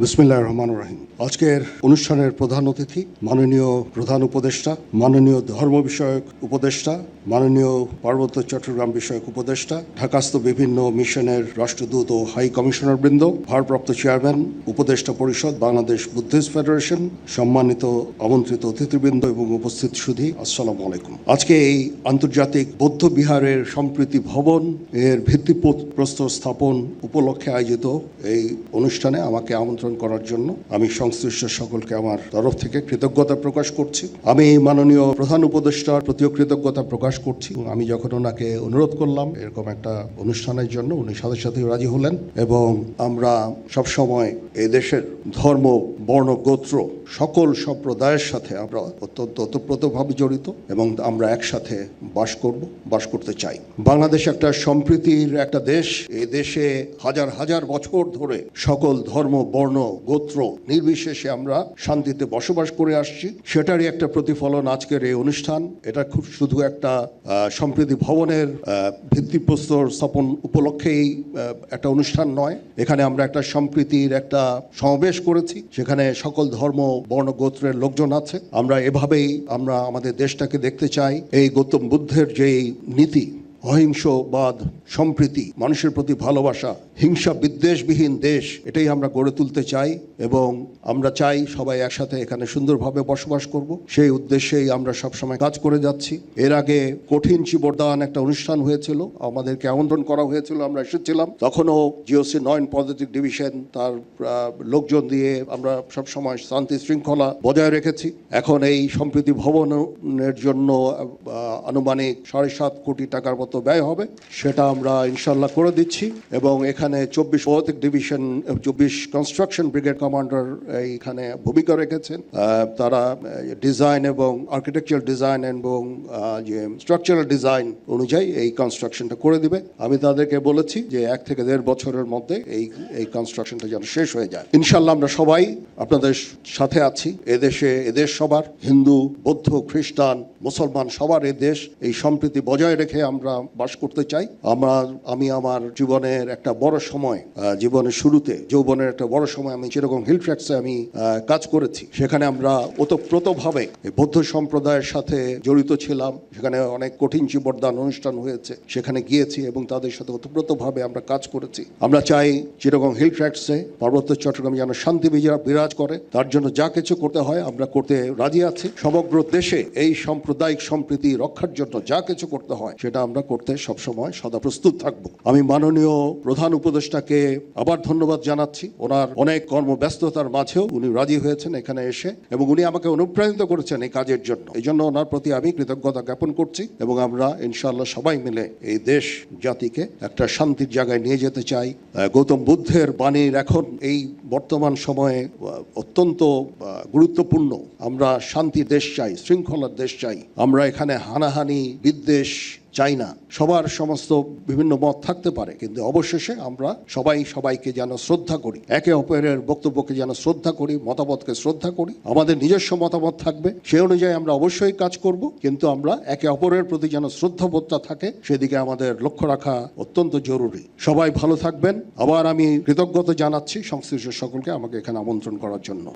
বিসমিল্লাহির রহমানির রহিম। আজকের অনুষ্ঠানের প্রধান অতিথি মাননীয় প্রধান উপদেষ্টা, মাননীয় ধর্ম বিষয়ক উপদেষ্টা, মাননীয় পার্বত্য চট্টগ্রাম বিষয়ক উপদেষ্টা, ঢাকাস্থ বিভিন্ন মিশনের রাষ্ট্রদূত ও হাই কমিশনার বৃন্দ, ভারপ্রাপ্ত চেয়ারম্যান উপদেষ্টা পরিষদ বাংলাদেশ বুদ্ধিস্ট ফেডারেশন, সম্মানিত আমন্ত্রিত অতিথিবৃন্দ এবং উপস্থিত সুধী, আসসালামু আলাইকুম। আজকে এই আন্তর্জাতিক বৌদ্ধ বিহারের সম্প্রীতি ভবন এর ভিত্তিপ্রস্তর স্থাপন উপলক্ষে আয়োজিত এই অনুষ্ঠানে আমাকে আমন্ত্রণ করার জন্য আমি সংশ্লিষ্ট সকলকে আমার তরফ থেকে কৃতজ্ঞতা প্রকাশ করছি। আমি মাননীয় প্রধান উপদেষ্টার প্রতিও কৃতজ্ঞতা প্রকাশ করছি। আমি যখন ওনাকে অনুরোধ করলাম এরকম একটা অনুষ্ঠানের জন্য, উনি সাথে সাথে রাজি হলেন এবং আমরা সবসময় এই দেশের ধর্ম, বর্ণ, গোত্র সকল সম্প্রদায়ের সাথে আমরা অত্যন্ত ওতপ্রোতভাবে জড়িত এবং আমরা একসাথে বাস করতে চাই। বাংলাদেশ একটা সম্প্রীতির একটা দেশ। এই দেশে হাজার হাজার বছর ধরে সকল ধর্ম, বর্ণ, গোত্র নির্বিশেষে আমরা শান্তিতে বসবাস করে আসছি। সেটারই একটা প্রতিফলন আজকের এই অনুষ্ঠান। এটা খুব শুধু একটা সম্প্রীতি ভবনের ভিত্তিপ্রস্তর স্থাপন উপলক্ষেই একটা অনুষ্ঠান নয়। এখানে আমরা একটা সম্প্রীতির একটা সমাবেশ করেছি, সেখানে সকল ধর্ম, বর্ণ, গোত্রের লোকজন আছে। আমরা এভাবেই আমরা আমাদের দেশটাকে দেখতে চাই। এই গৌতম বুদ্ধের যেই নীতি, অহিংসবাদ, সম্প্রীতি, মানুষের প্রতি ভালোবাসা, হিংসা বিদ্বেষবিহীন দেশ, এটাই আমরা গড়ে তুলতে চাই এবং আমরা চাই সবাই একসাথে এখানে সুন্দরভাবে বসবাস করব। সেই উদ্দেশ্যেই আমরা সবসময় কাজ করে যাচ্ছি। এর আগে কঠিন চিবরদান একটা অনুষ্ঠান হয়েছিল, আমাদেরকে আমন্ত্রণ করা হয়েছিল, আমরা এসেছিলাম। তখনও জিওসি 9 পদাতিক ডিভিশন তার লোকজন দিয়ে আমরা সবসময় শান্তি শৃঙ্খলা বজায় রেখেছি। এখন এই সম্প্রীতি ভবনের জন্য আনুমানিক 7.5 কোটি টাকার মতো ব্যয় হবে, সেটা আমরা ইনশাল্লাহ করে দিচ্ছি এবং এখানে 24 পদাতিক ডিভিশন 24 কনস্ট্রাকশন ব্রিগেড কমান্ডার এইখানে ভূমিকা রেখেছেন। তারা ডিজাইন এবং আর্কিটেকচারাল ডিজাইন এবং যে স্ট্রাকচারাল ডিজাইন অনুযায়ী এই কনস্ট্রাকশনটা করে দিবে। আমি তাদেরকে বলেছি যে 1 থেকে 1.5 বছরের মধ্যে এই কনস্ট্রাকশনটা যেন শেষ হয়ে যায়। ইনশাল্লাহ আমরা সবাই আপনাদের সাথে আছি। এদেশ সবার, হিন্দু, বৌদ্ধ, খ্রিস্টান, মুসলমান সবার এদেশ। এই সম্প্রীতি বজায় রেখে আমরা বাস করতে চাই। আমি আমার জীবনের একটা বড় সময়, জীবনের শুরুতে যৌবনের একটা বড় সময় আমি চিটাগং হিল ট্র্যাক্সে আমি কাজ করেছি। সেখানে আমরা ওতপ্রোতভাবে বৌদ্ধ সম্প্রদায়ের সাথে জড়িত ছিলাম। সেখানে অনেক কঠিন চিবরদান অনুষ্ঠান হয়েছে, সেখানে গিয়েছি এবং তাদের সাথে ওতপ্রোতভাবে আমরা কাজ করেছি। আমরা চাই চিটাগং হিল ট্র্যাক্সে পার্বত্য চট্টগ্রাম যেন শান্তি বিরাজ করে। তার জন্য যা কিছু করতে হয় আমরা করতে রাজি আছি। সমগ্র দেশে এই সাম্প্রদায়িক সম্প্রীতি রক্ষার জন্য যা কিছু করতে হয় সেটা আমরা করতে সবসময় সদা প্রস্তুত থাকব। আমি মাননীয় প্রধান উপদেষ্টাকে আবার ধন্যবাদ জানাচ্ছি। ওনার অনেক কর্মব্যস্ততার মাঝেও উনি রাজি হয়েছেন এখানে এসে এবং উনি আমাকে অনুপ্রাণিত করেছেন এই কাজের জন্য। এই জন্য ওনার প্রতি আমি কৃতজ্ঞতা জ্ঞাপন করছি এবং আমরা ইনশাআল্লাহ সবাই মিলে এই দেশ জাতিকে একটা শান্তির জায়গায় নিয়ে যেতে চাই। গৌতম বুদ্ধের বাণীর এখন এই বর্তমান সময়ে অত্যন্ত গুরুত্বপূর্ণ। আমরা শান্তির দেশ চাই, শৃঙ্খলার দেশ চাই। আমরা এখানে হানাহানি, বিদ্বেষ চাই না। সবার সমস্ত বিভিন্ন মত থাকতে পারে, কিন্তু অবশেষে আমরা সবাইকে যেন শ্রদ্ধা করি, একে অপরের বক্তব্যকে যেন শ্রদ্ধা করি, মতামতকে শ্রদ্ধা করি। আমাদের নিজস্ব মতামত থাকবে, সেই অনুযায়ী আমরা অবশ্যই কাজ করব, কিন্তু আমরা একে অপরের প্রতি যেন শ্রদ্ধাবোধটা থাকে সেদিকে আমাদের লক্ষ্য রাখা অত্যন্ত জরুরি। সবাই ভালো থাকবেন। আবার আমি কৃতজ্ঞতা জানাচ্ছি সংশ্লিষ্ট সকলকে আমাকে এখানে আমন্ত্রণ করার জন্য।